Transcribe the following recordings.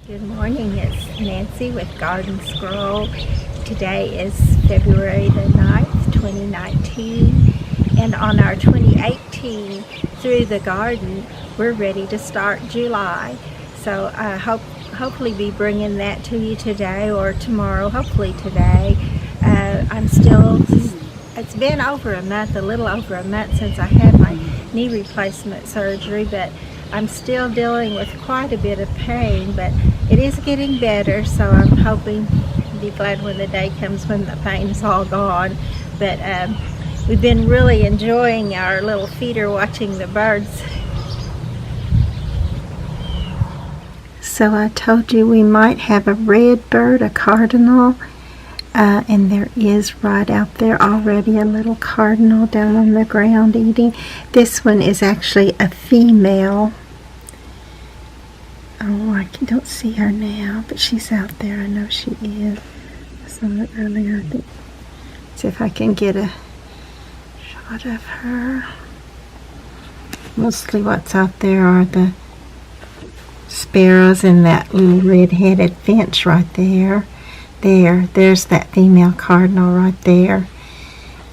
Good morning, it's Nancy with Garden Scroll. Today is February the 9th, 2019, and on our 2018 Through the Garden, we're ready to start July. So I hopefully be bringing that to you today or tomorrow, hopefully today. It's been over a month, a little over a month since I had my knee replacement surgery, but I'm still dealing with quite a bit of pain, but it is getting better, so I'm hoping to be glad when the day comes when the pain is all gone. But we've been really enjoying our little feeder watching the birds. So I told you we might have a red bird, a cardinal, and there is right out there already a little cardinal down on the ground eating. This one is actually a female. Oh, I don't see her now, but she's out there. I know she is. I saw it earlier. See if I can get a shot of her. Mostly what's out there are the sparrows and that little red-headed finch right there. There's that female cardinal right there.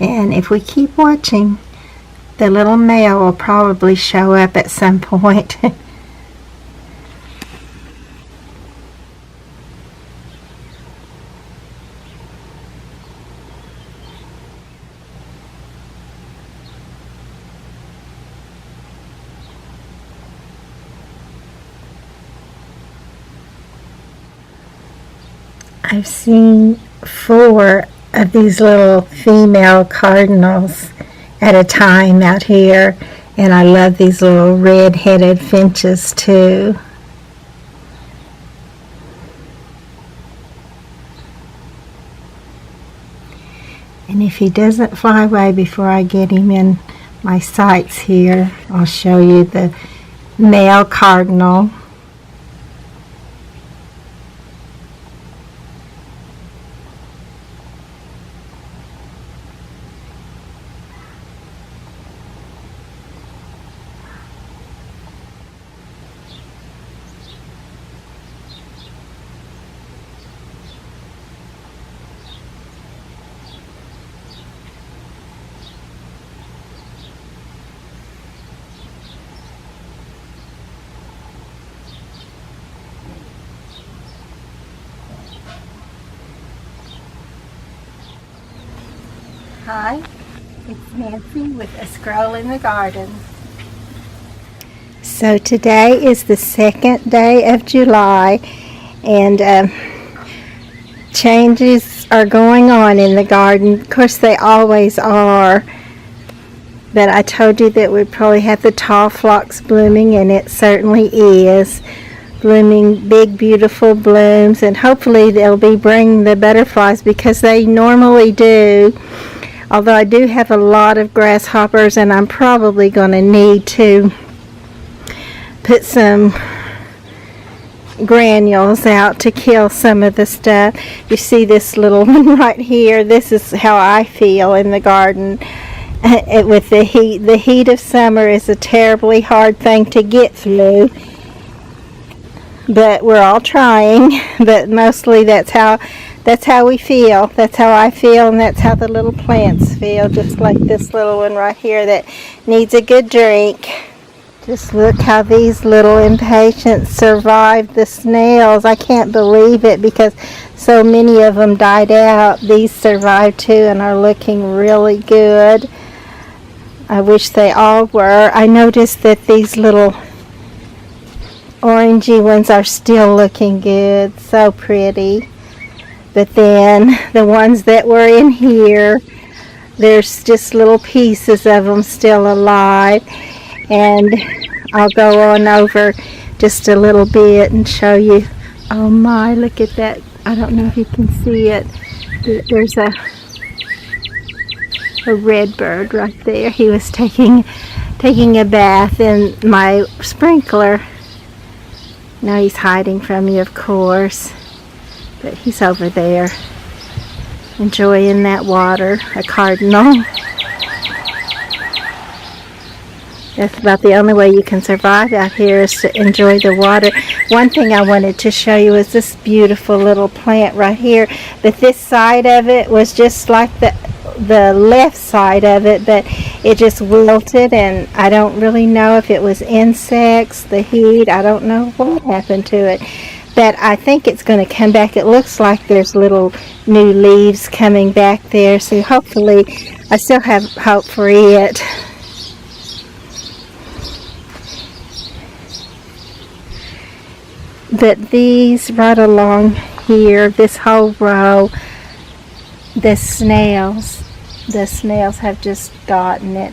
And if we keep watching, the little male will probably show up at some point. I've seen 4 of these little female cardinals at a time out here, and I love these little red-headed finches too. And if he doesn't fly away before I get him in my sights here, I'll show you the male cardinal. Hi, it's Nancy with A Scroll in the Garden. So today is the 2nd day of July, and changes are going on in the garden. Of course, they always are. But I told you that we'd probably have the tall phlox blooming, and it certainly is. Blooming big, beautiful blooms, and hopefully they'll be bringing the butterflies because they normally do. Although I do have a lot of grasshoppers, and I'm probably going to need to put some granules out to kill some of the stuff. You see this little one right here. This is how I feel in the garden. With the heat of summer is a terribly hard thing to get through. But we're all trying. But mostly that's how we feel. That's how I feel, and that's how the little plants feel, just like this little one right here that needs a good drink. Just look how these little impatiens survived the snails. I can't believe it because so many of them died out. These survived too and are looking really good. I wish they all were. I noticed that these little orangey ones are still looking good. So pretty. But then the ones that were in here, there's just little pieces of them still alive. And I'll go on over just a little bit and show you. Oh my, look at that. I don't know if you can see it. There's a red bird right there. He was taking a bath in my sprinkler. Now he's hiding from you, of course. But he's over there enjoying that water, a cardinal. That's about the only way you can survive out here is to enjoy the water. one thing I wanted to show you is this beautiful little plant right here. But this side of it was just like the left side of it, but it just wilted, and I don't really know if it was insects, the heat, I don't know what happened to it. But I think it's going to come back. It looks like there's little new leaves coming back there, so hopefully I still have hope for it. But these right along here, this whole row, the snails have just gotten it.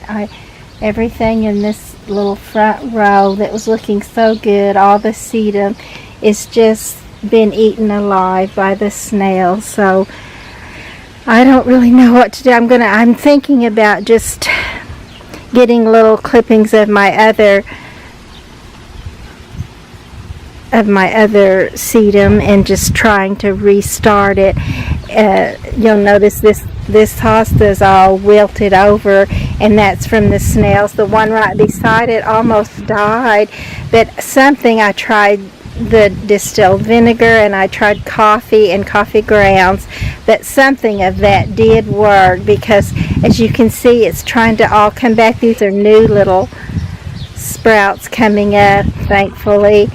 Everything in this little front row that was looking so good, all the sedum, it's just been eaten alive by the snails. So I don't really know what to do. I'm thinking about just getting little clippings of my other sedum and just trying to restart it. You'll notice this hosta is all wilted over, and that's from the snails. The one right beside it almost died, but something, I tried the distilled vinegar and I tried coffee and coffee grounds, but something of that did work, because as you can see, it's trying to all come back. These are new little sprouts coming up, thankfully.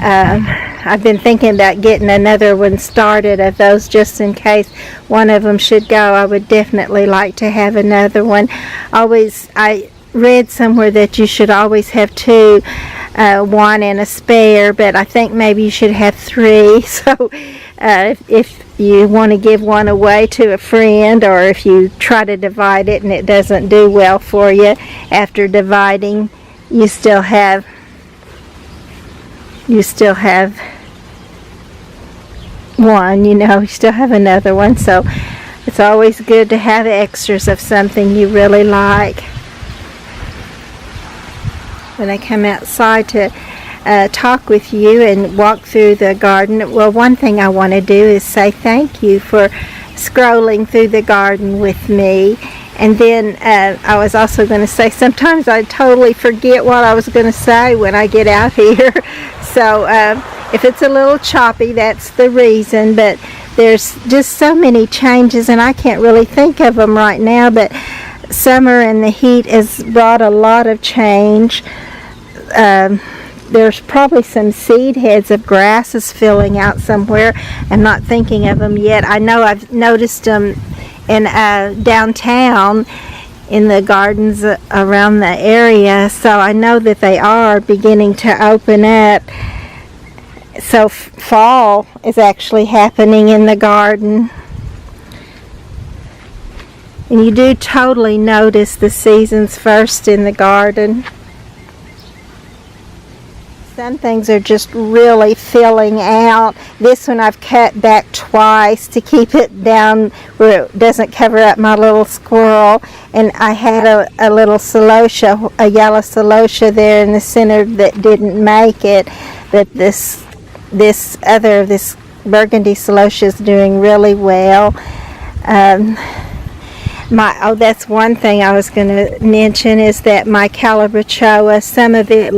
I've been thinking about getting another one started of those, just in case one of them should go. I would definitely like to have another one. I read somewhere that you should always have two, one and a spare, but I think maybe you should have three. So if you want to give one away to a friend, or if you try to divide it and it doesn't do well for you after dividing, you still have one, you still have another one. So it's always good to have extras of something you really like. When I come outside to talk with you and walk through the garden, well, one thing I want to do is say thank you for scrolling through the garden with me. And then I was also going to say, sometimes I totally forget what I was going to say when I get out here. So if it's a little choppy, that's the reason. But there's just so many changes, and I can't really think of them right now. But summer and the heat has brought a lot of change. There's probably some seed heads of grasses filling out somewhere. I'm not thinking of them yet. I know I've noticed them in downtown in the gardens around the area, so I know that they are beginning to open up. So fall is actually happening in the garden, and you do totally notice the seasons first in the garden. Some things are just really filling out. This one I've cut back twice to keep it down where it doesn't cover up my little squirrel. And I had a little celosia, a yellow celosia there in the center that didn't make it. But this burgundy celosia is doing really well. That's one thing I was going to mention, is that my calabachoa, some of it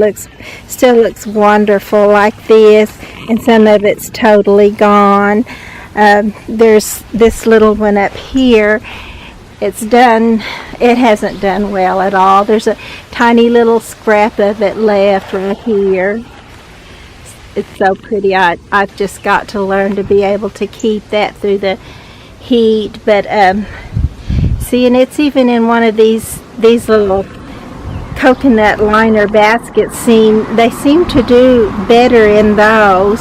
still looks wonderful like this, and some of it's totally gone. There's this little one up here. It hasn't done well at all. There's a tiny little scrap of it left right here. It's so pretty. I've just got to learn to be able to keep that through the heat, but see, and it's even in one of these little coconut liner baskets. They seem to do better in those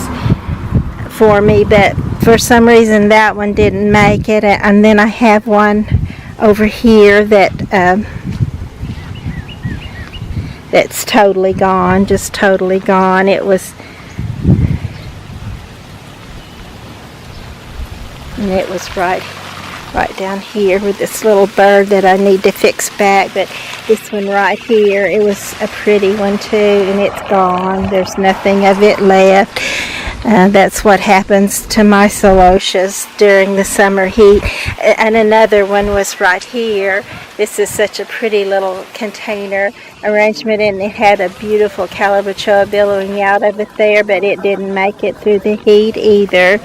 for me, but for some reason that one didn't make it. And then I have one over here that's totally gone, just totally gone. It was right down here with this little bird that I need to fix back. But this one right here, it was a pretty one too, and it's gone. There's nothing of it left. That's what happens to my celotias during the summer heat. And another one was right here. This is such a pretty little container arrangement, and it had a beautiful calabachoa billowing out of it there, but it didn't make it through the heat either.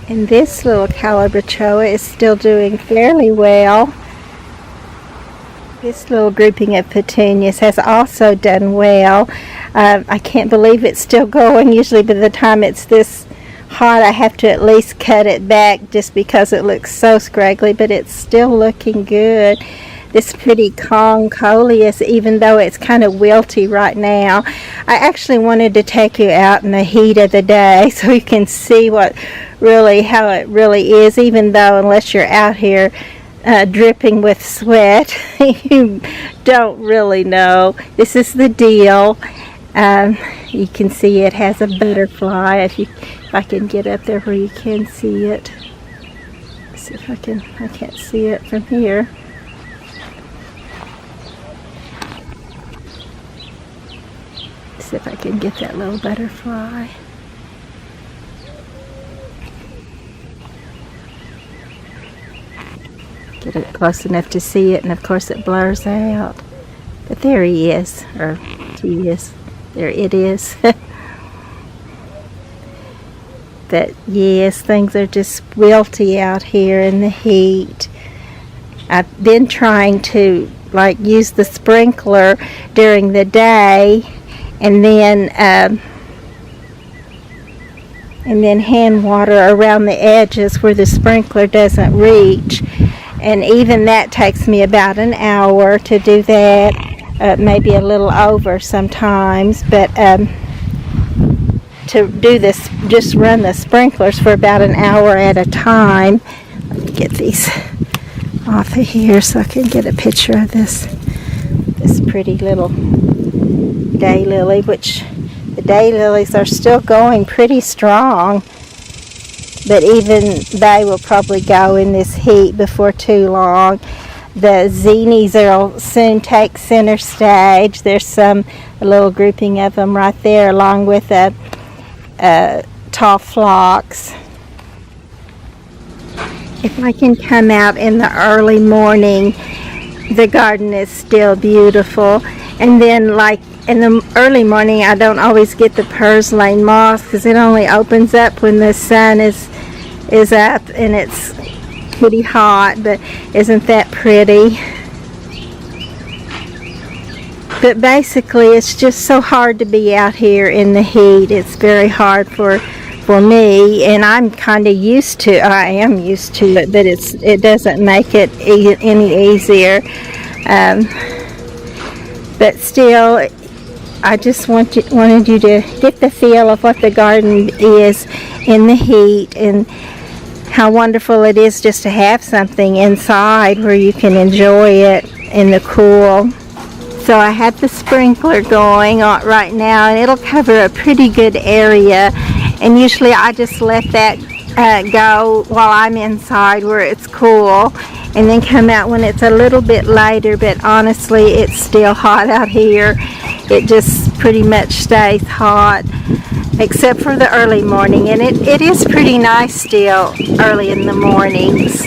And this little calabachoa is still doing fairly well. This little grouping of petunias has also done well. I can't believe it's still going. Usually by the time it's this hot, I have to at least cut it back just because it looks so scraggly, but it's still looking good. This pretty Kong coleus, even though it's kind of wilty right now. I actually wanted to take you out in the heat of the day so you can see how it really is, even though unless you're out here dripping with sweat, you don't really know. This is the deal. You can see it has a butterfly. If I can get up there where you can see it. Let's see if I can't see it from here. Let's see if I can get that little butterfly. Get it close enough to see it, and of course it blurs out. But there he is, or she is. There it is. But yes, things are just wilty out here in the heat. I've been trying to use the sprinkler during the day, and then hand water around the edges where the sprinkler doesn't reach. And even that takes me about an hour to do that, maybe a little over sometimes. But to do this, just run the sprinklers for about an hour at a time. Let me get these off of here so I can get a picture of this pretty little daylily, which the daylilies are still going pretty strong. But even they will probably go in this heat before too long. The zinnies will soon take center stage. There's a little grouping of them right there, along with tall phlox. If I can come out in the early morning, the garden is still beautiful. And then in the early morning, I don't always get the purslane moss because it only opens up when the sun is up and it's pretty hot. But isn't that pretty? But basically, it's just so hard to be out here in the heat. It's very hard for me, and I'm kind of used to. I am used to it, but it doesn't make it any easier. But still, I just wanted you to get the feel of what the garden is in the heat, and how wonderful it is just to have something inside where you can enjoy it in the cool. So I have the sprinkler going on right now, and it'll cover a pretty good area. And usually I just let that go while I'm inside where it's cool, and then come out when it's a little bit later. But honestly, it's still hot out here. It just pretty much stays hot, except for the early morning. And it is pretty nice still early in the mornings.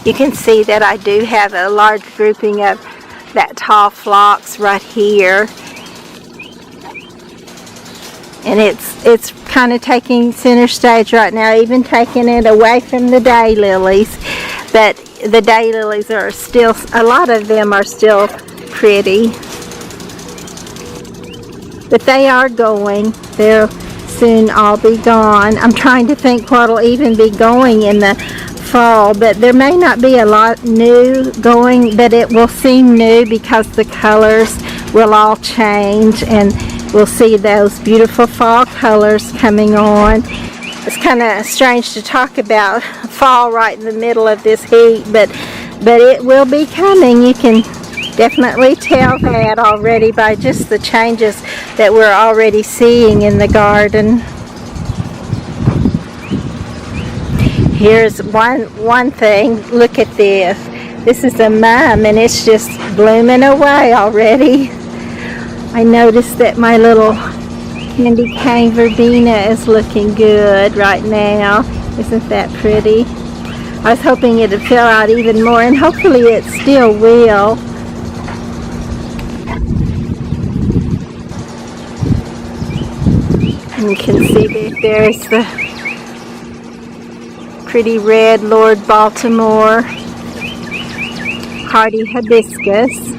You can see that I do have a large grouping of that tall phlox right here. And it's kind of taking center stage right now, even taking it away from the daylilies. But the daylilies are still, a lot of them are still pretty. But they are going. They'll soon all be gone. I'm trying to think what'll even be going in the fall, but there may not be a lot new going, but it will seem new because the colors will all change, and we'll see those beautiful fall colors coming on. It's kind of strange to talk about fall right in the middle of this heat, but it will be coming. You can definitely tell that already by just the changes that we're already seeing in the garden. Here's one thing. Look at this. This is a mum, and it's just blooming away already. I noticed that my little Candy cane verbena is looking good right now. Isn't that pretty? I was hoping it'd fill out even more, and hopefully it still will. And you can see that there's the pretty red Lord Baltimore hardy hibiscus.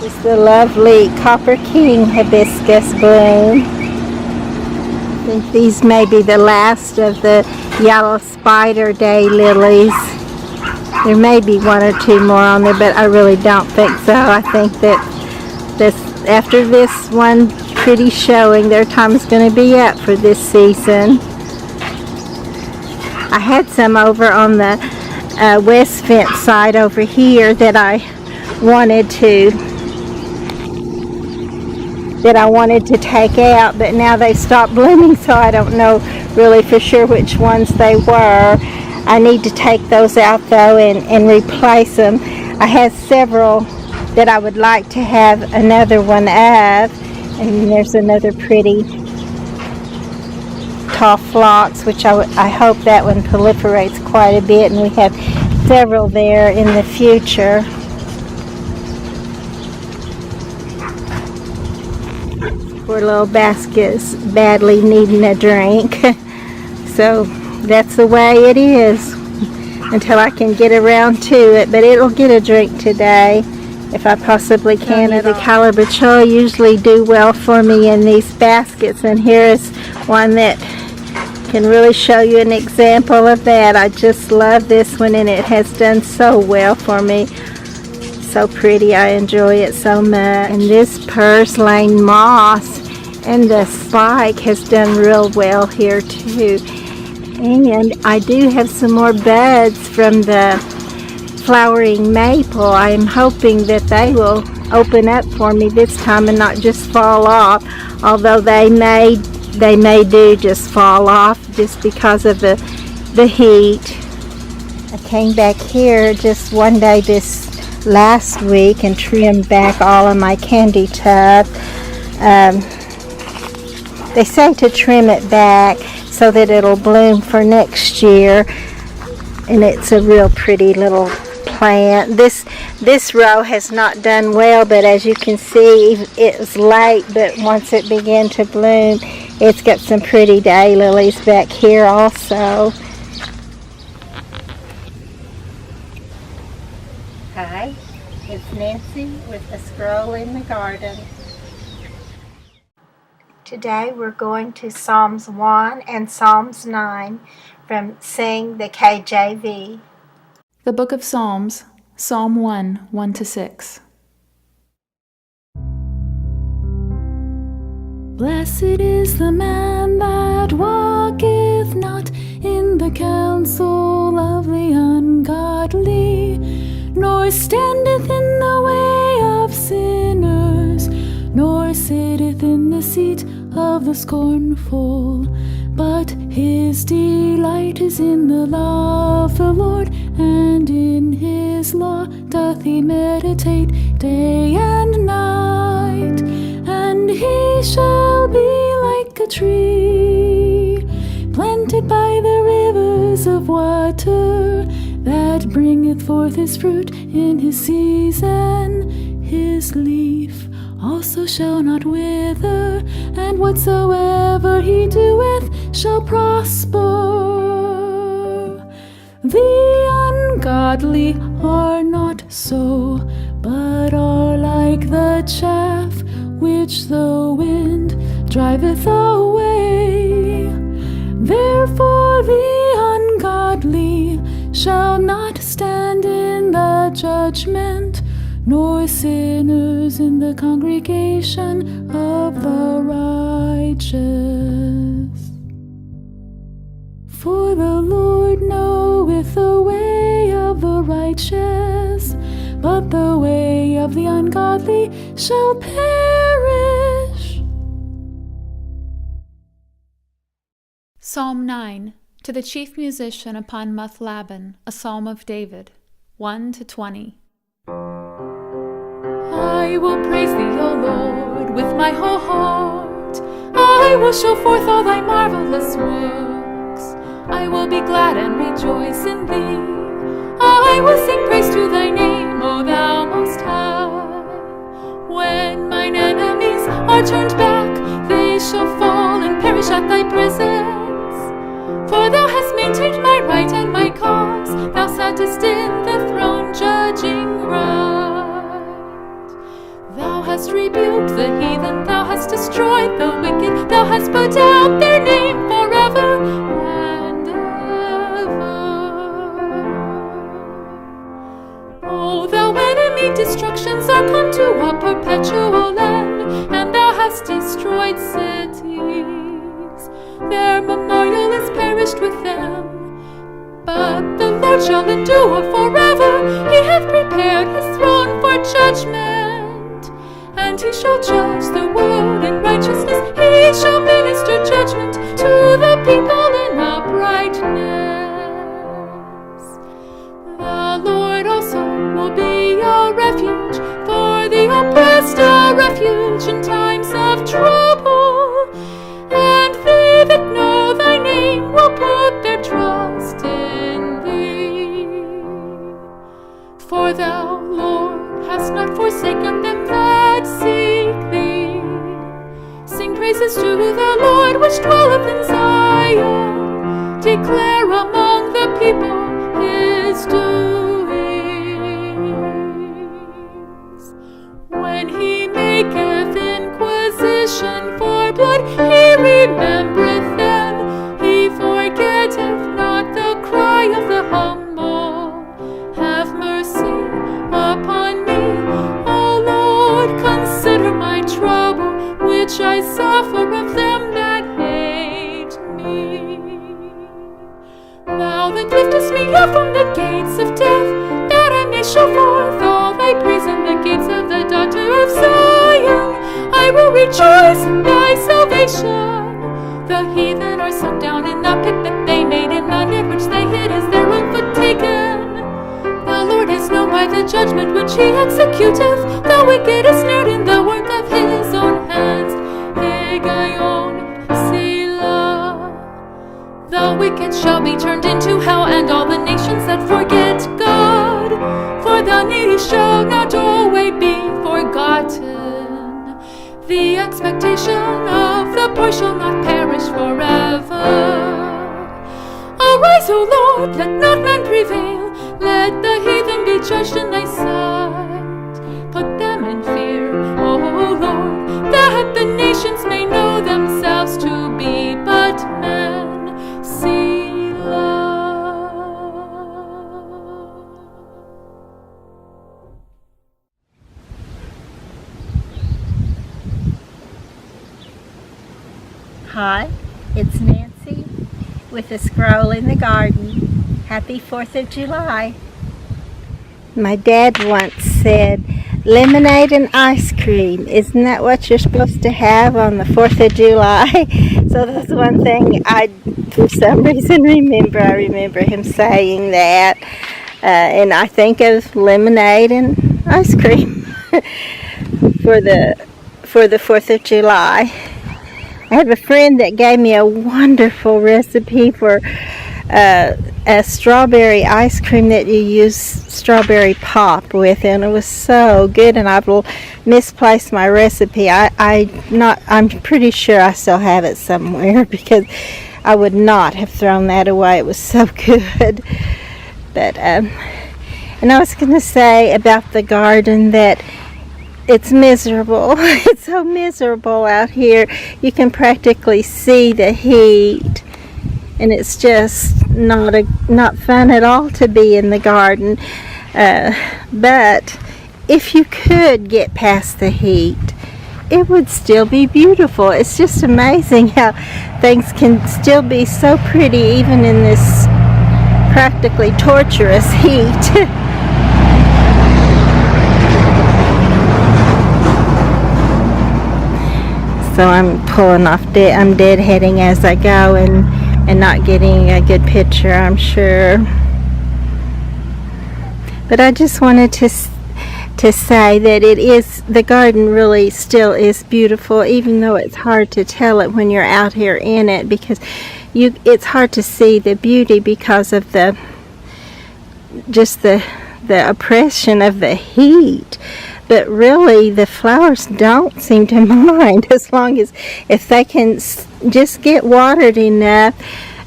There's the lovely Copper King hibiscus bloom. I think these may be the last of the yellow spider day lilies. There may be one or two more on there, but I really don't think so. I think that after this one pretty showing, their time is going to be up for this season. I had some over on the west fence side over here that I wanted to take out, but now they stopped blooming, so I don't know really for sure which ones they were. I need to take those out though and replace them. I have several that I would like to have another one of, and there's another pretty tall phlox, which I hope that one proliferates quite a bit, and we have several there in the future. Poor little basket's badly needing a drink. So that's the way it is until I can get around to it, but it'll get a drink today if I possibly can. The calabachoa usually do well for me in these baskets, and here is one that can really show you an example of that. I just love this one, and it has done so well for me. So pretty. I enjoy it so much. And this purslane moss and the spike has done real well here too. And I do have some more buds from the flowering maple. I'm hoping that they will open up for me this time and not just fall off, although they may do just fall off just because of the heat. I came back here just one day this last week and trimmed back all of my candy tub. They say to trim it back so that it'll bloom for next year, and it's a real pretty little plant. This row has not done well, but as you can see, it was late, but once it began to bloom, it's got some pretty daylilies back here also. Hi, it's Nancy with A Scroll in the Garden. Today we're going to Psalms 1 and Psalms 9 from Sing the KJV. The Book of Psalms, Psalm 1, 1-6. Blessed is the man that walketh not in the counsel of the ungodly, nor standeth in the way of sinners, nor sitteth in the seat of the scornful. But his delight is in the law of the Lord, and in his law doth he meditate day and night. And he shall be like a tree planted by the rivers of water, that bringeth forth his fruit in his season. His leaf also shall not wither, and whatsoever he doeth shall prosper. The ungodly are not so, but are like the chaff which the wind driveth away. Therefore the ungodly shall not stand in the judgment, nor sinners in the congregation of the righteous. For the Lord knoweth the way of the righteous, but the way of the ungodly shall perish. Psalm 9. To the chief musician upon Muthlabben, a psalm of David, 1-20. I will praise thee, O Lord, with my whole heart. I will show forth all thy marvelous works. I will be glad and rejoice in thee. I will sing praise to thy name, O thou most high. When mine enemies are turned back, they shall fall and perish at thy presence. For thou hast maintained my right and my cause. Thou sattest in the throne judging right. Thou hast rebuked the heathen, thou hast destroyed the wicked, thou hast put out their name forever and ever. O thou enemy, destructions are come to a perpetual end, and thou hast destroyed cities. Their memorial is perished with them. But the Lord shall endure forever. He hath prepared his throne for judgment, and he shall judge the world in righteousness. He shall minister judgment to the people in uprightness. The Lord also will be a refuge for the oppressed, a refuge in times of trouble. And they that know thy name will put their trust in thee. For thou, Lord, hast not forsaken them that seek thee. Sing praises to the Lord which dwelleth in Zion. Declare among the people his doings. When he maketh inquisition for blood, he remembereth them. He forgetteth not the cry of the humble. Have mercy upon me, O Lord, consider my trouble, which I suffer of them that hate me. Thou that liftest me up from the gates of death, that I may show forth all thy praise in the gates of the daughter of Zion. I will rejoice in thy salvation. The heathen are sunk down in a pit that they made, in the net which they hid is their own foot taken. The Lord is known by the judgment which he executeth. The wicked is snared in the work of his own hands. Higgaion, Selah. The wicked shall be turned into hell, and all the nations that forget God. For the needy shall not always be forgotten. The expectation of the poor shall not perish forever. Arise, O Lord, let not man prevail. Let the heathen be judged in thy sight. Put them in fear, O Lord, that the nations may know themselves to be but men. Selah. Hi, it's Nancy with a scroll in the garden. Happy 4th of July. My dad once said, lemonade and ice cream. Isn't that what you're supposed to have on the 4th of July? So that's one thing I, for some reason, remember. I remember him saying that. And I think of lemonade and ice cream for the 4th of July. I have a friend that gave me a wonderful recipe for a strawberry ice cream that you use strawberry pop with, and it was so good. And I've misplaced my recipe. I'm pretty sure I still have it somewhere, because I would not have thrown that away. It was so good. But and I was going to say about the garden that it's miserable. It's so miserable out here. You can practically see the heat, and it's just not fun at all to be in the garden. But if you could get past the heat, it would still be beautiful. It's just amazing how things can still be so pretty even in this practically torturous heat. So I'm pulling off, I'm deadheading as I go and not getting a good picture, I'm sure. But I just wanted to to say that it is, the garden really still is beautiful, even though it's hard to tell it when you're out here in it, because it's hard to see the beauty because of the oppression of the heat. But really, the flowers don't seem to mind, as long as if they can just get watered enough,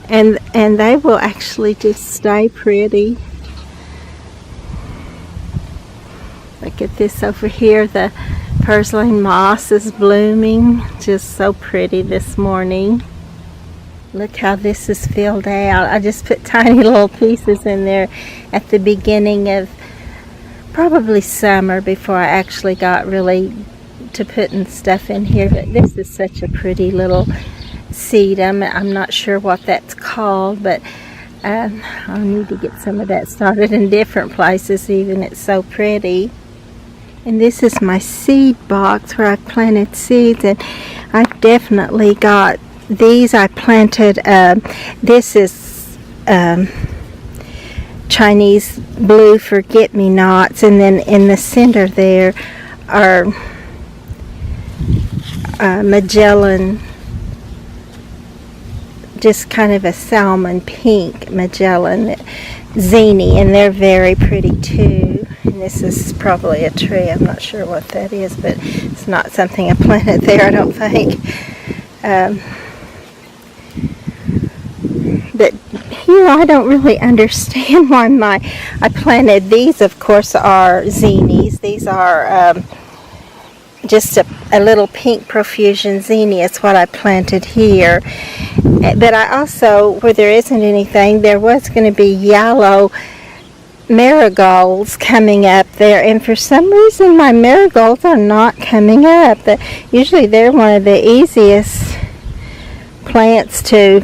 and they will actually just stay pretty. Look at this over here. The purslane moss is blooming, just so pretty this morning. Look how this is filled out. I just put tiny little pieces in there at the beginning of probably summer, before I actually got really to putting stuff in here. But this is such a pretty little sedum. I'm not sure what that's called, but I'll need to get some of that started in different places even. It's so pretty. And this is my seed box where I've planted seeds, and I've definitely got these. I planted, this is Chinese blue forget-me-nots, and then in the center there are Magellan, just kind of a salmon pink Magellan zinnia, and they're very pretty too. And this is probably a tree. I'm not sure what that is, but it's not something I planted there, I don't think. But here I don't really understand why I planted these. Of course, are zinnias. These are just a little pink profusion zinnia. It's what I planted here. But I also, where there isn't anything, there was going to be yellow marigolds coming up there, and for some reason my marigolds are not coming up. Usually they're one of the easiest plants to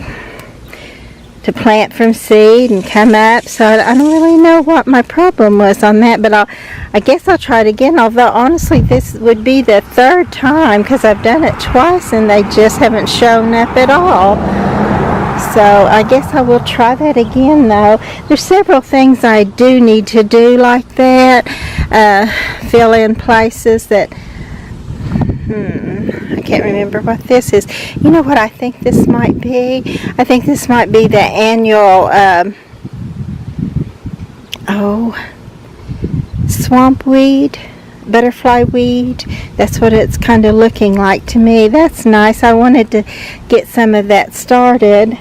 plant from seed and come up, so I don't really know what my problem was on that, but I guess I'll try it again, although honestly this would be the third time, because I've done it twice and they just haven't shown up at all. So I guess I will try that again though. There's several things I do need to do like that, fill in places that I can't remember what this is. You know what I think this might be? I think this might be the annual swamp weed, butterfly weed. That's what it's kind of looking like to me. That's nice. I wanted to get some of that started.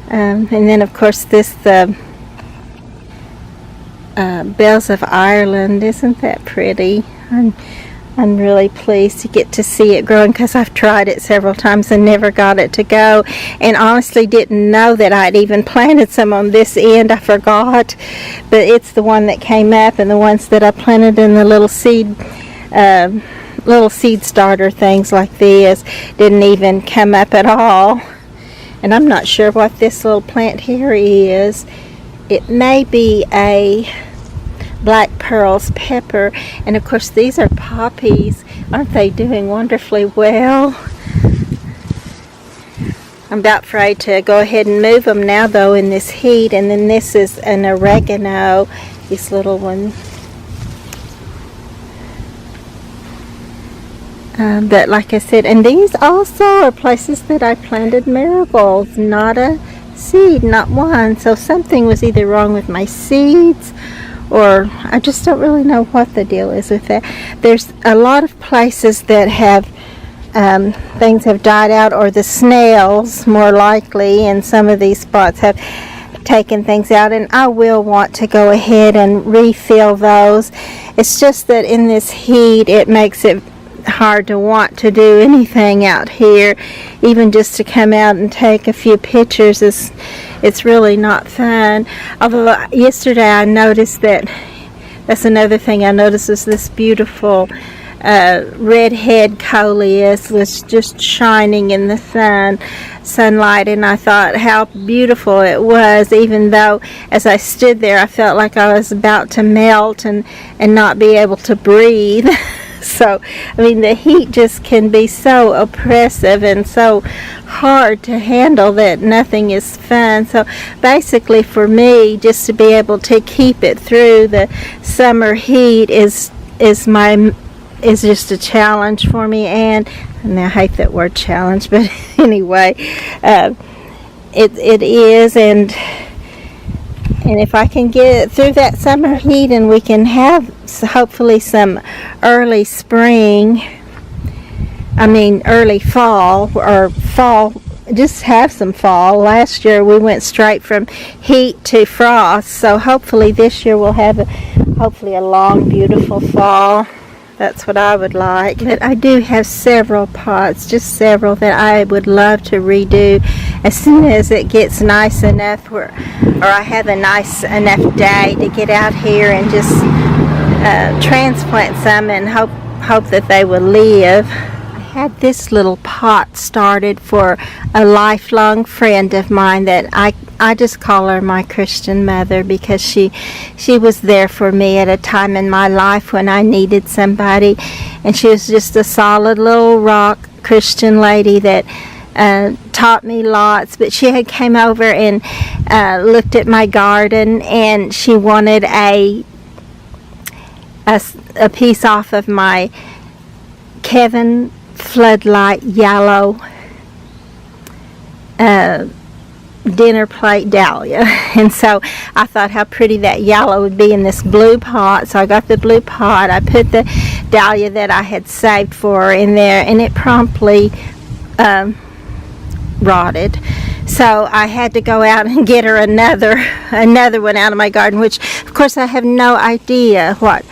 And then of course this, the Bells of Ireland. Isn't that pretty? I'm really pleased to get to see it growing, because I've tried it several times and never got it to go, and honestly didn't know that I'd even planted some on this end. I forgot, but it's the one that came up, and the ones that I planted in the little seed starter things like this didn't even come up at all. And I'm not sure what this little plant here is. It may be a Black Pearl's pepper, and of course these are poppies. Aren't they doing wonderfully well? I'm about afraid to go ahead and move them now though in this heat. And then this is an oregano, this little one. But like I said, and these also are places that I planted marigolds, not a seed, not one. So something was either wrong with my seeds, or I just don't really know what the deal is with that. There's a lot of places that have things have died out, or the snails more likely in some of these spots have taken things out, and I will want to go ahead and refill those. It's just that in this heat it makes it hard to want to do anything out here. Even just to come out and take a few pictures it's really not fun. Although yesterday I noticed that's another thing I noticed, is this beautiful redhead coleus was just shining in the sunlight, and I thought how beautiful it was, even though as I stood there I felt like I was about to melt and not be able to breathe. So, I mean, the heat just can be so oppressive and so hard to handle that nothing is fun. So basically for me, just to be able to keep it through the summer heat is is just a challenge for me, and I hate that word challenge, but anyway, it is, and if I can get it through that summer heat, and we can have hopefully some early fall, or fall, just have some fall. Last year we went straight from heat to frost, so hopefully this year we'll have hopefully a long, beautiful fall. That's what I would like. But I do have several pots, just several, that I would love to redo as soon as it gets nice enough, or I have a nice enough day to get out here and just transplant some and hope that they will live. I had this little pot started for a lifelong friend of mine that I just call her my Christian mother, because she was there for me at a time in my life when I needed somebody, and she was just a solid little rock Christian lady that taught me lots. But she had came over and looked at my garden, and she wanted a piece off of my Kevin Floodlight yellow dinner plate dahlia, and so I thought how pretty that yellow would be in this blue pot. So I got the blue pot, I put the dahlia that I had saved for her in there, and it promptly rotted. So I had to go out and get her another one out of my garden, which of course I have no idea what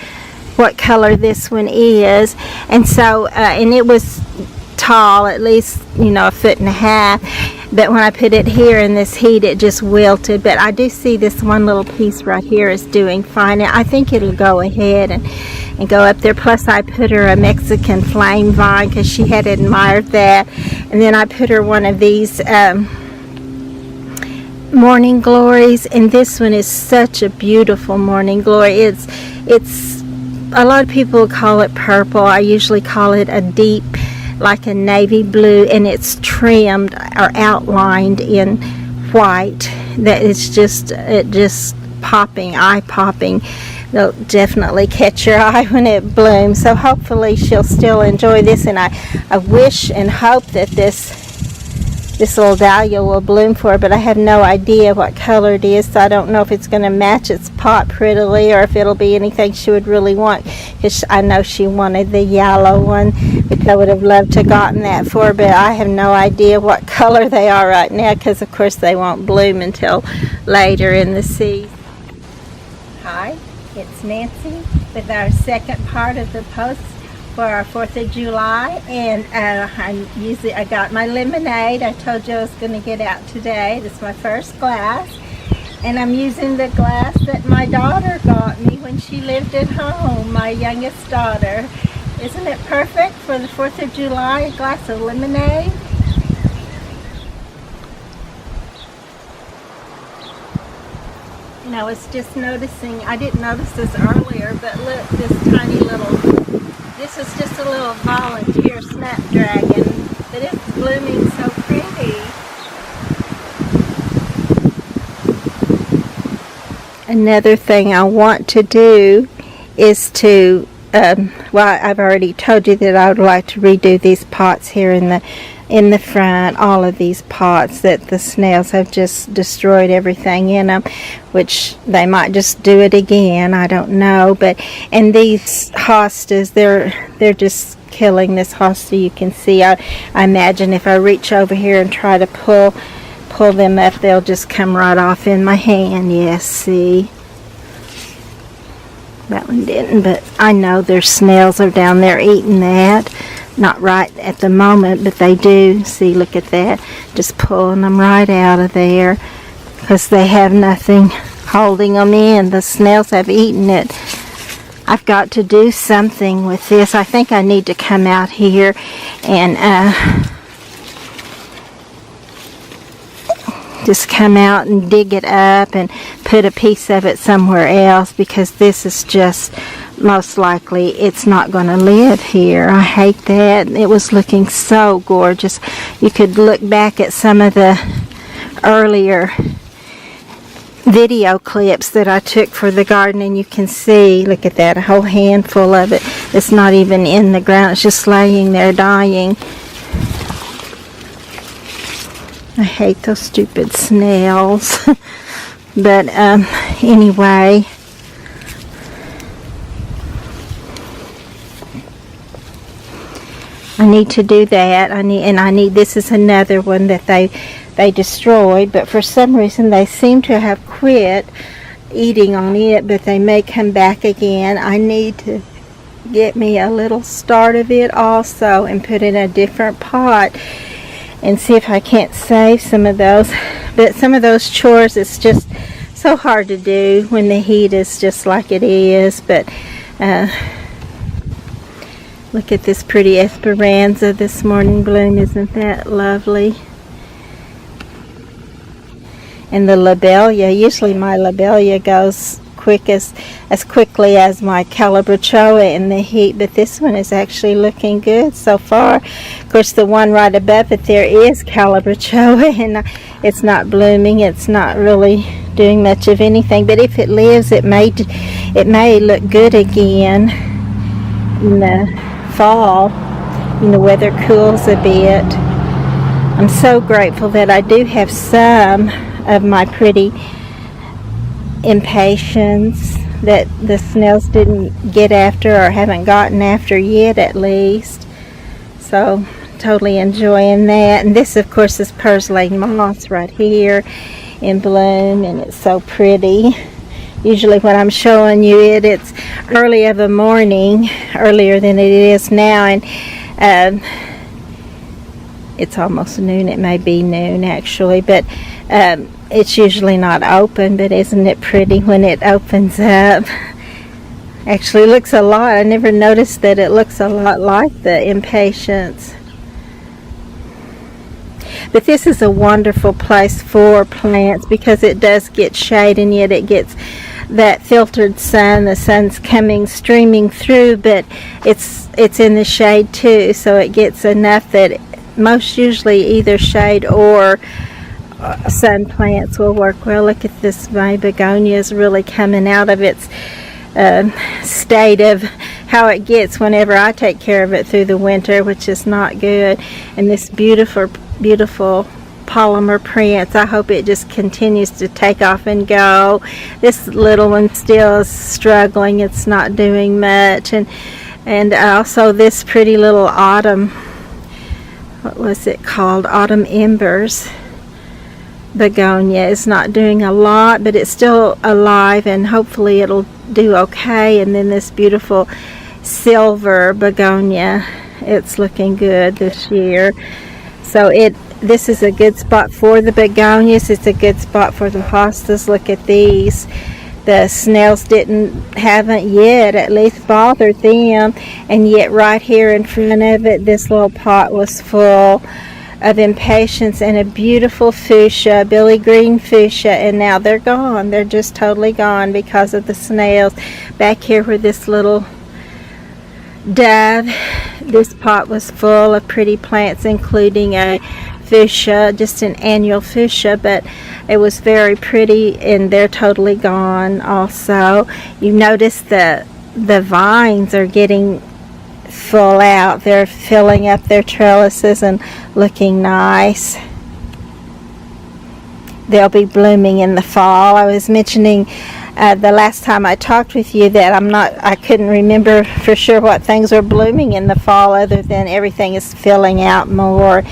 color this one is. And so and it was tall, at least, a foot and a half, but when I put it here in this heat, it just wilted. But I do see this one little piece right here is doing fine. I think it'll go ahead and go up there. Plus I put her a Mexican flame vine, because she had admired that. And then I put her one of these morning glories, and this one is such a beautiful morning glory. It's a lot of people call it purple. I usually call it a deep, like a navy blue, and it's trimmed or outlined in white. That it's just popping, eye popping. It'll definitely catch your eye when it blooms. So hopefully she'll still enjoy this, and I wish and hope that this little dahlia will bloom for her, but I have no idea what color it is, so I don't know if it's going to match its pot prettily, or if it'll be anything she would really want, because I know she wanted the yellow one, which I would have loved to have gotten that for her, but I have no idea what color they are right now, because of course they won't bloom until later in the season. Hi, it's Nancy with our second part of the post for our 4th of July, and I got my lemonade. I told you I was going to get out today. This is my first glass, and I'm using the glass that my daughter got me when she lived at home, my youngest daughter. Isn't it perfect for the 4th of July, a glass of lemonade? And I was just noticing, I didn't notice this earlier, but look, this is just a little volunteer snapdragon, but it's blooming so pretty. Another thing I want to do is to, I've already told you that I would like to redo these pots here in the front, all of these pots that the snails have just destroyed everything in them, which they might just do it again, I don't know. And these hostas, they're just killing this hosta. You can see, I imagine if I reach over here and try to pull them up, they'll just come right off in my hand. Yes, see, that one didn't, but I know their snails are down there eating that. Not right at the moment, but they do. See, look at that. Just pulling them right out of there, because they have nothing holding them in. The snails have eaten it. I've got to do something with this. I think I need to come out here and just come out and dig it up and put a piece of it somewhere else, because this is just, most likely it's not going to live here. I hate that. It was looking so gorgeous. You could look back at some of the earlier video clips that I took for the garden, and you can see, look at that, a whole handful of it. It's not even in the ground, it's just laying there dying. I hate those stupid snails. But anyway, I need to do that. I need this is another one that they destroyed, but for some reason they seem to have quit eating on it, but they may come back again. I need to get me a little start of it also and put in a different pot and see if I can't save some of those. But some of those chores, it's just so hard to do when the heat is just like it is. But look at this pretty Esperanza this morning bloom. Isn't that lovely? And the lobelia, usually my lobelia goes as quickly as my calabrachoa in the heat, but this one is actually looking good so far. Of course, the one right above it there is calabrachoa, and it's not blooming. It's not really doing much of anything, but if it lives, it may look good again in the fall when the weather cools a bit. I'm so grateful that I do have some of my pretty impatiens that the snails didn't get after, or haven't gotten after yet at least. So totally enjoying that. And this of course is purslane moss right here in bloom, and it's so pretty. Usually when I'm showing you it's early of the morning, earlier than it is now, and it's almost noon. It may be noon actually, but it's usually not open, but isn't it pretty when it opens up? Actually looks a lot, I never noticed that it looks a lot like the impatiens. But this is a wonderful place for plants because it does get shade, and yet it gets that filtered sun. The sun's coming streaming through, but it's in the shade too, so it gets enough that most usually either shade or sun plants will work well. Look at this, my begonia is really coming out of its state of how it gets whenever I take care of it through the winter, which is not good. And this beautiful polymer prints, I hope it just continues to take off and go. This little one still is struggling, it's not doing much. And also this pretty little autumn, what was it called, autumn embers begonia is not doing a lot, but it's still alive, and hopefully it'll do okay. And then this beautiful silver begonia, it's looking good this year. So this is a good spot for the begonias. It's a good spot for the hostas. Look at these. The snails haven't yet at least bothered them, and yet right here in front of it, this little pot was full of impatiens and a beautiful fuchsia, billy green fuchsia, and now they're gone. They're just totally gone because of the snails. Back here where this little dove, this pot was full of pretty plants, including a fuchsia, just an annual fuchsia, but it was very pretty, and they're totally gone also. You notice the vines are getting full out. They're filling up their trellises and looking nice. They'll be blooming in the fall. I was mentioning the last time I talked with you that I couldn't remember for sure what things are blooming in the fall, other than everything is filling out more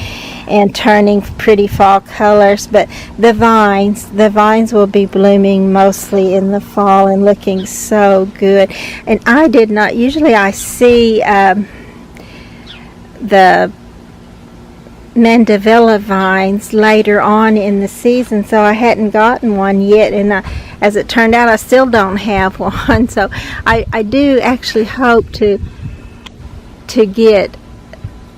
and turning pretty fall colors. But the vines will be blooming mostly in the fall and looking so good. And I did not, usually I see the mandevilla vines later on in the season, so I hadn't gotten one yet, and as it turned out, I still don't have one. So I do actually hope to get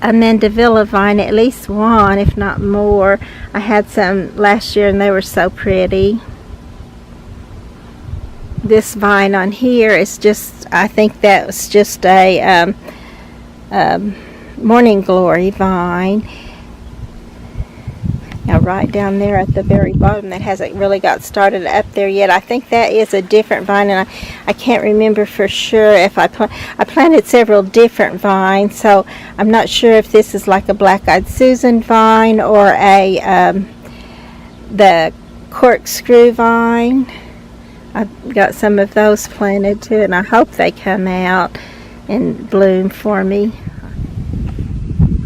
a mandevilla vine, at least one, if not more. I had some last year and they were so pretty. This vine on here is just, I think that was just a morning glory vine. Now right down there at the very bottom that hasn't really got started up there yet. I think that is a different vine, and I can't remember for sure if I planted several different vines, so I'm not sure if this is like a Black-Eyed Susan vine or the corkscrew vine. I've got some of those planted too, and I hope they come out and bloom for me.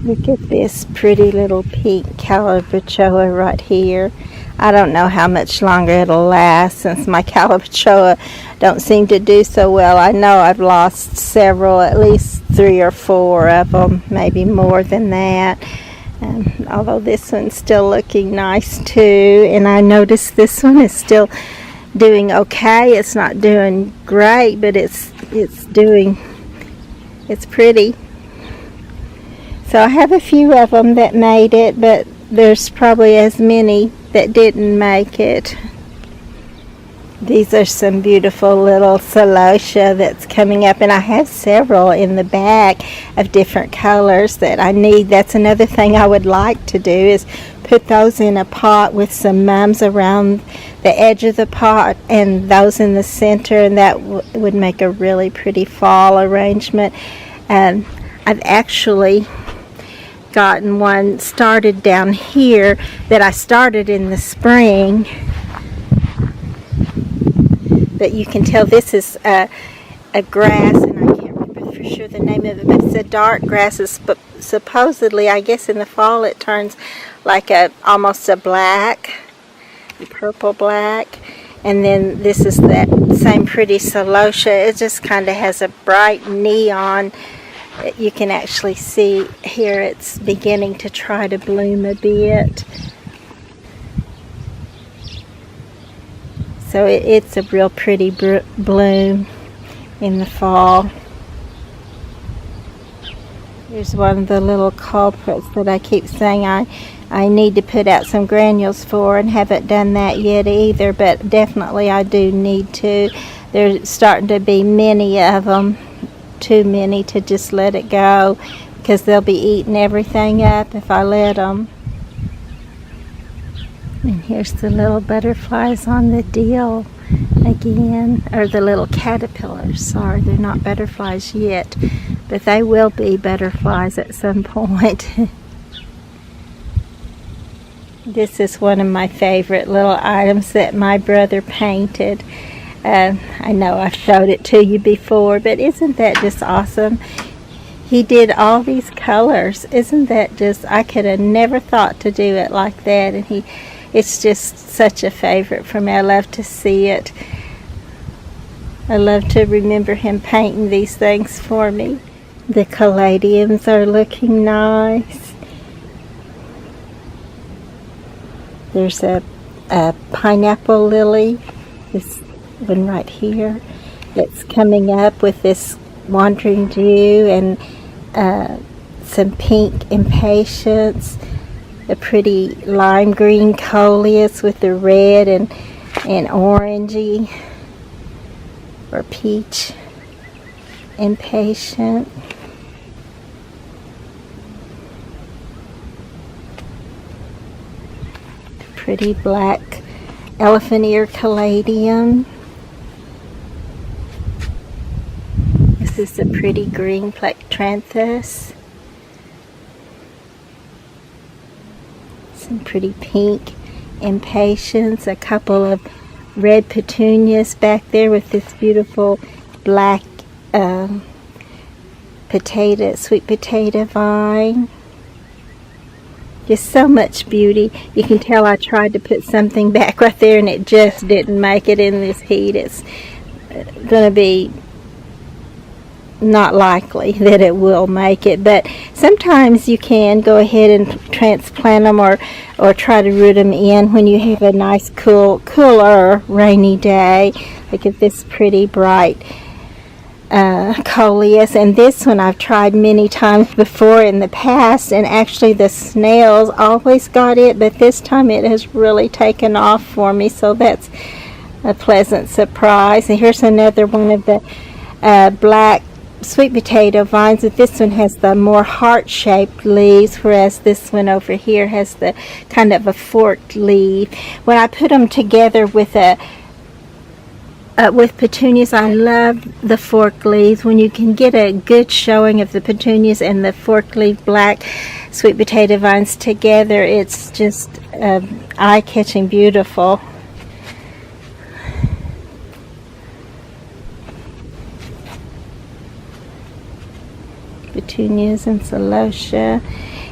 Look at this pretty little pink calabachoa right here. I don't know how much longer it'll last since my calabachoa don't seem to do so well. I know I've lost several, at least 3 or 4 of them, maybe more than that. Although this one's still looking nice too, and I noticed this one is still doing okay. It's not doing great, but it's pretty. So I have a few of them that made it, but there's probably as many that didn't make it. These are some beautiful little celosia that's coming up, and I have several in the back of different colors that I need. That's another thing I would like to do, is put those in a pot with some mums around the edge of the pot and those in the center, and that would make a really pretty fall arrangement. And I've actually gotten one started down here that I started in the spring, but you can tell this is a grass, and I can't remember for sure the name of it, but it's a dark grass. But supposedly, I guess in the fall it turns like almost a black, purple black. And then this is that same pretty celosia. It just kind of has a bright neon. You can actually see here it's beginning to try to bloom a bit. So it's a real pretty bloom in the fall. Here's one of the little culprits that I keep saying I need to put out some granules for, and haven't done that yet either, but definitely I do need to. There's starting to be many of them. Too many to just let it go, because they'll be eating everything up if I let them. And here's the little butterflies on the deal again, or the little caterpillars. Sorry, they're not butterflies yet, but they will be butterflies at some point. This is one of my favorite little items that my brother painted. I know I've showed it to you before, but isn't that just awesome? He did all these colors. Isn't that just, I could have never thought to do it like that, and it's just such a favorite for me. I love to see it. I love to remember him painting these things for me. The caladiums are looking nice. There's a pineapple lily. This one right here that's coming up with this wandering Jew, and some pink impatiens, a pretty lime green coleus with the red and orangey or peach impatient. Pretty black elephant ear caladium. This is a pretty green plectranthus. Some pretty pink impatiens. A couple of red petunias back there with this beautiful black sweet potato vine. Just so much beauty. You can tell I tried to put something back right there, and it just didn't make it in this heat. It's going to be not likely that it will make it, but sometimes you can go ahead and transplant them or try to root them in when you have a nice cooler rainy day. Look at this pretty bright coleus, and this one I've tried many times before in the past, and actually the snails always got it, but this time it has really taken off for me, so that's a pleasant surprise. And here's another one of the black sweet potato vines, but this one has the more heart-shaped leaves, whereas this one over here has the kind of a forked leaf. When I put them together with with petunias, I love the forked leaves. When you can get a good showing of the petunias and the forked leaf black sweet potato vines together, it's just eye-catching beautiful. Petunias and celosia.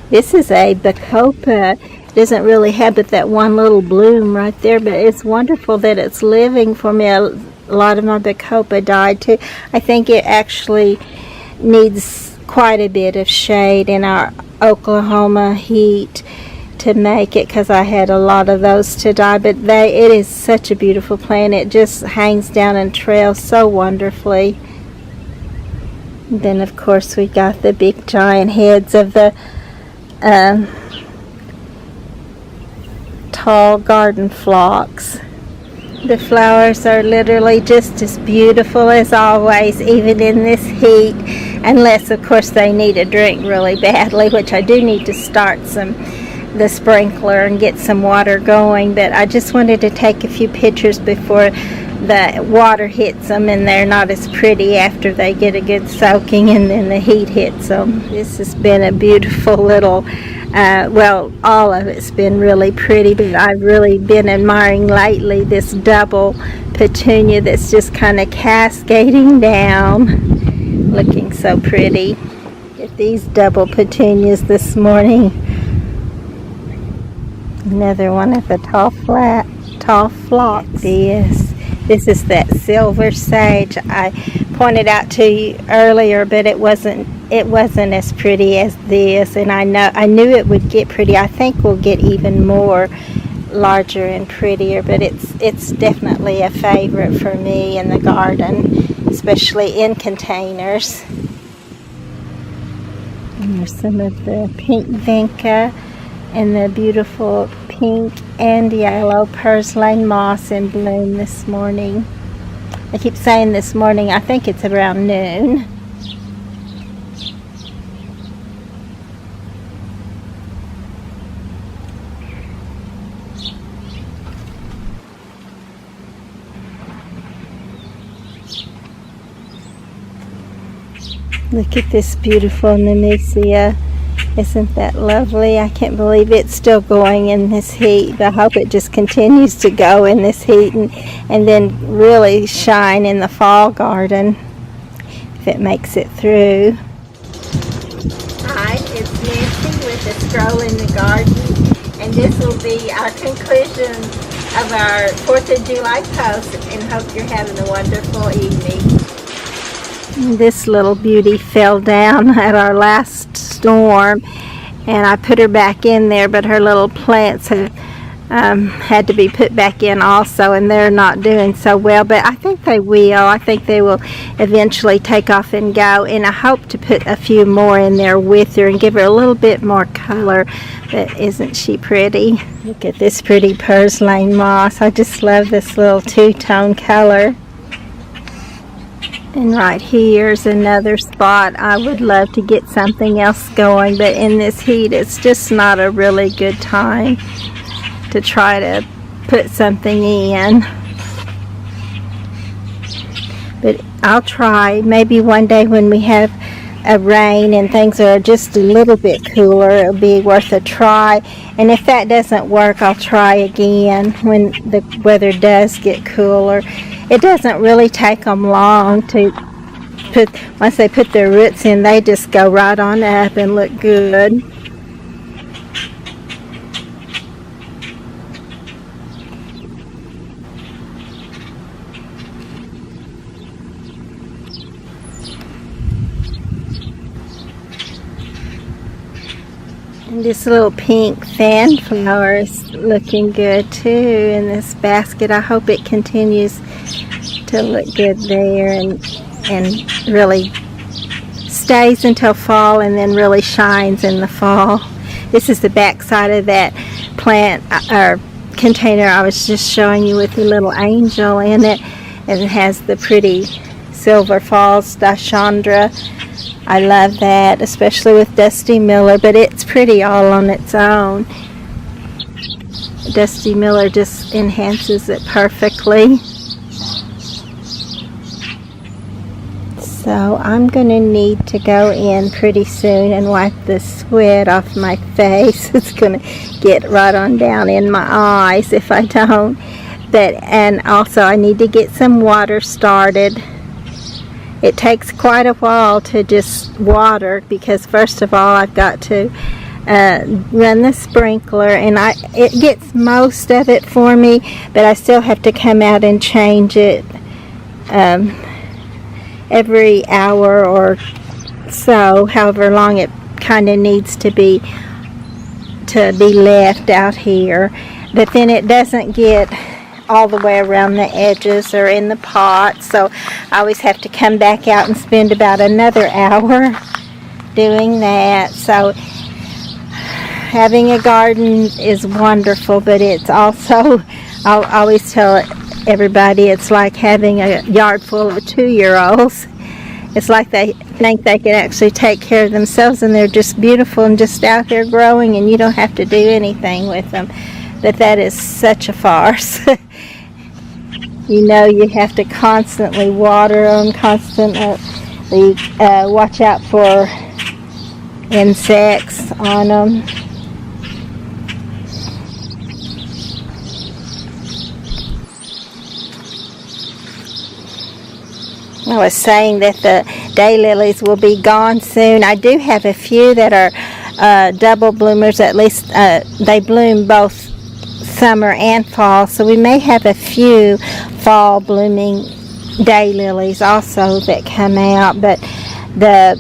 This is a bacopa. It doesn't really have but that one little bloom right there, but it's wonderful that it's living for me. A lot of my bacopa died too. I think it actually needs quite a bit of shade in our Oklahoma heat to make it, because I had a lot of those to die, but it is such a beautiful plant. It just hangs down and trails so wonderfully. Then of course we got the big giant heads of the tall garden phlox. The flowers are literally just as beautiful as always, even in this heat, unless of course they need a drink really badly, which I do need to start the sprinkler and get some water going. But I just wanted to take a few pictures before the water hits them, and they're not as pretty after they get a good soaking and then the heat hits them. This has been a beautiful little, well, all of it's been really pretty, but I've really been admiring lately this double petunia that's just kind of cascading down, looking so pretty. Get these double petunias this morning. Another one of the tall phlox. This is that silver sage I pointed out to you earlier, but it wasn't as pretty as this, and I knew it would get pretty. I think we'll get even more larger and prettier, but it's definitely a favorite for me in the garden, especially in containers. And there's some of the pink vinca and the beautiful pink and yellow purslane moss in bloom this morning. I keep saying this morning, I think it's around noon. Look at this beautiful Nemesia. Isn't that lovely? I can't believe it's still going in this heat. I hope it just continues to go in this heat and then really shine in the fall garden if it makes it through. Hi, it's Nancy with A Stroll in the Garden, and this will be our conclusion of our 4th of July post, and hope you're having a wonderful evening. This little beauty fell down at our last storm, and I put her back in there, but her little plants have had to be put back in also, and they're not doing so well, but I think they will. I think they will eventually take off and go, and I hope to put a few more in there with her and give her a little bit more color. But isn't she pretty? Look at this pretty purslane moss. I just love this little two-tone color. And right here's another spot. I would love to get something else going, but in this heat it's just not a really good time to try to put something in. But I'll try. Maybe one day when we have a rain and things are just a little bit cooler, it'll be worth a try. And if that doesn't work, I'll try again when the weather does get cooler. It doesn't really take them long to once they put their roots in, they just go right on up and look good. And this little pink fan flower is looking good too in this basket. I hope it continues to look good there and really stays until fall and then really shines in the fall. This is the back side of that plant or container I was just showing you with the little angel in it, and it has the pretty Silver Falls Dichandra. I love that, especially with Dusty Miller, but it's pretty all on its own. Dusty Miller just enhances it perfectly. So I'm going to need to go in pretty soon and wipe the sweat off my face. It's going to get right on down in my eyes if I don't. And also I need to get some water started. It takes quite a while to just water because first of all I've got to run the sprinkler, and it gets most of it for me, but I still have to come out and change it every hour or so, however long it kind of needs to be left out here. But then it doesn't get all the way around the edges or in the pot, so I always have to come back out and spend about another hour doing that. So having a garden is wonderful, but it's also, I'll always tell everybody, it's like having a yard full of 2-year-olds. It's like they think they can actually take care of themselves, and they're just beautiful and just out here growing, and you don't have to do anything with them. But that is such a farce. You know, you have to constantly water them, constantly watch out for insects on them. I was saying that the daylilies will be gone soon. I do have a few that are double bloomers. At least they bloom both summer and fall, so we may have a few fall blooming daylilies also that come out, but the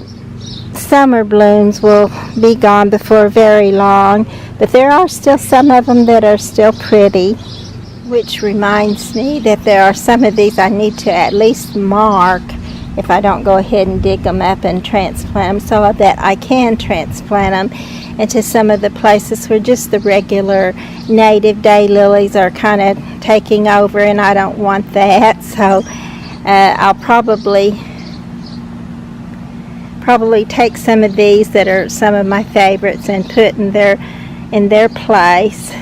summer blooms will be gone before very long. But there are still some of them that are still pretty. Which reminds me that there are some of these I need to at least mark if I don't go ahead and dig them up and transplant them, so that I can transplant them into some of the places where just the regular native daylilies are kind of taking over, and I don't want that. So I'll probably take some of these that are some of my favorites and put in their place.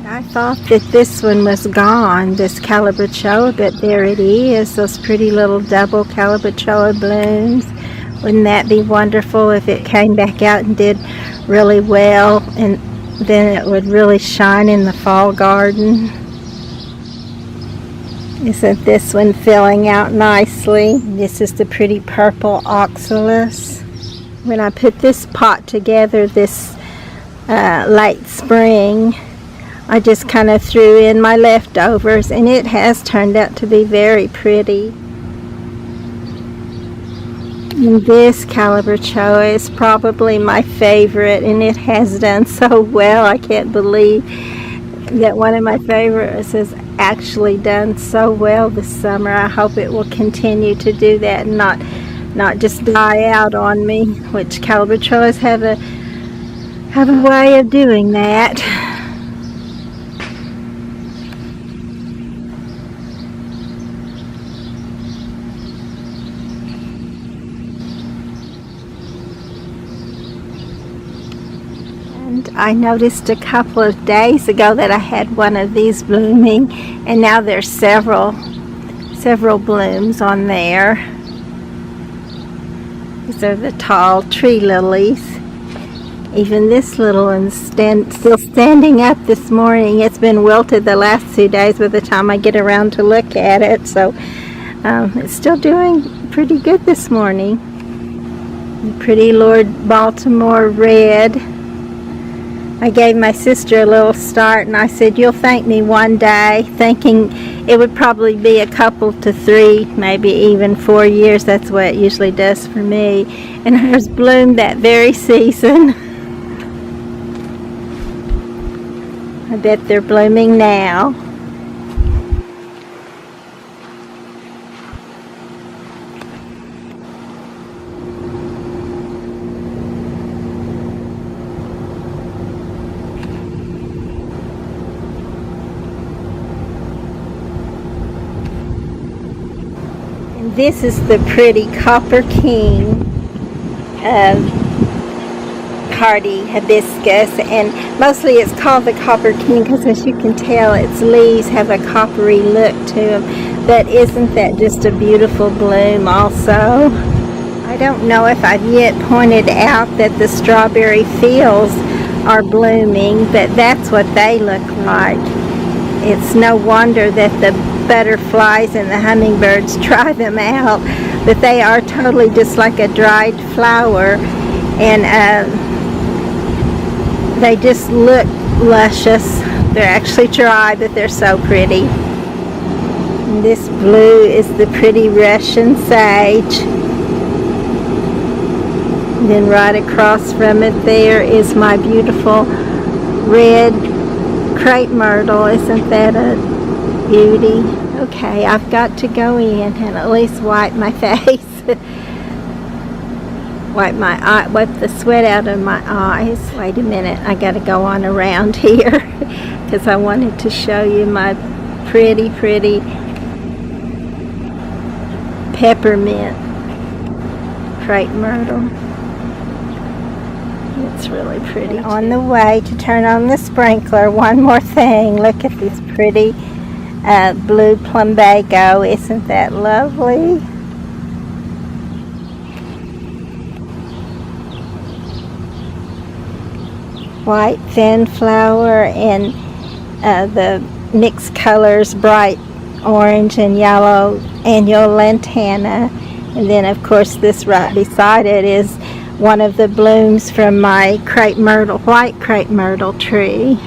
I thought that this one was gone, this calabachoa, but there it is, those pretty little double calabachoa blooms. Wouldn't that be wonderful if it came back out and did really well, and then it would really shine in the fall garden. Isn't this one filling out nicely? This is the pretty purple oxalis. When I put this pot together this late spring, I just kind of threw in my leftovers, and it has turned out to be very pretty. And this calabachoa is probably my favorite, and it has done so well. I can't believe that one of my favorites has actually done so well this summer. I hope it will continue to do that and not just die out on me, which calabachoas have a way of doing that. I noticed a couple of days ago that I had one of these blooming, and now there's several blooms on there. These are the tall tree lilies. Even this little one's still standing up this morning. It's been wilted the last 2 days by the time I get around to look at it, so it's still doing pretty good this morning. The pretty Lord Baltimore red. I gave my sister a little start, and I said, "You'll thank me one day," thinking it would probably be a couple to 3, maybe even 4 years. That's what it usually does for me. And hers bloomed that very season. I bet they're blooming now. This is the pretty Copper King hardy hibiscus, and mostly it's called the Copper King because, as you can tell, its leaves have a coppery look to them. But isn't that just a beautiful bloom also? I don't know if I've yet pointed out that the strawberry fields are blooming, but that's what they look like. It's no wonder that the butterflies and the hummingbirds try them out, but they are totally just like a dried flower, and they just look luscious. They're actually dry, but they're so pretty. And this blue is the pretty Russian sage. And then right across from it there is my beautiful red crepe myrtle. Isn't that a beauty? Okay, I've got to go in and at least wipe my face. Wipe the sweat out of my eyes. Wait a minute, I gotta go on around here because I wanted to show you my pretty peppermint crepe myrtle. It's really pretty. On the way to turn on the sprinkler, one more thing. Look at this pretty blue plumbago. Isn't that lovely? White fan flower and the mixed colors, bright orange and yellow, annual lantana. And then of course this right beside it is one of the blooms from my crepe myrtle, white crepe myrtle tree.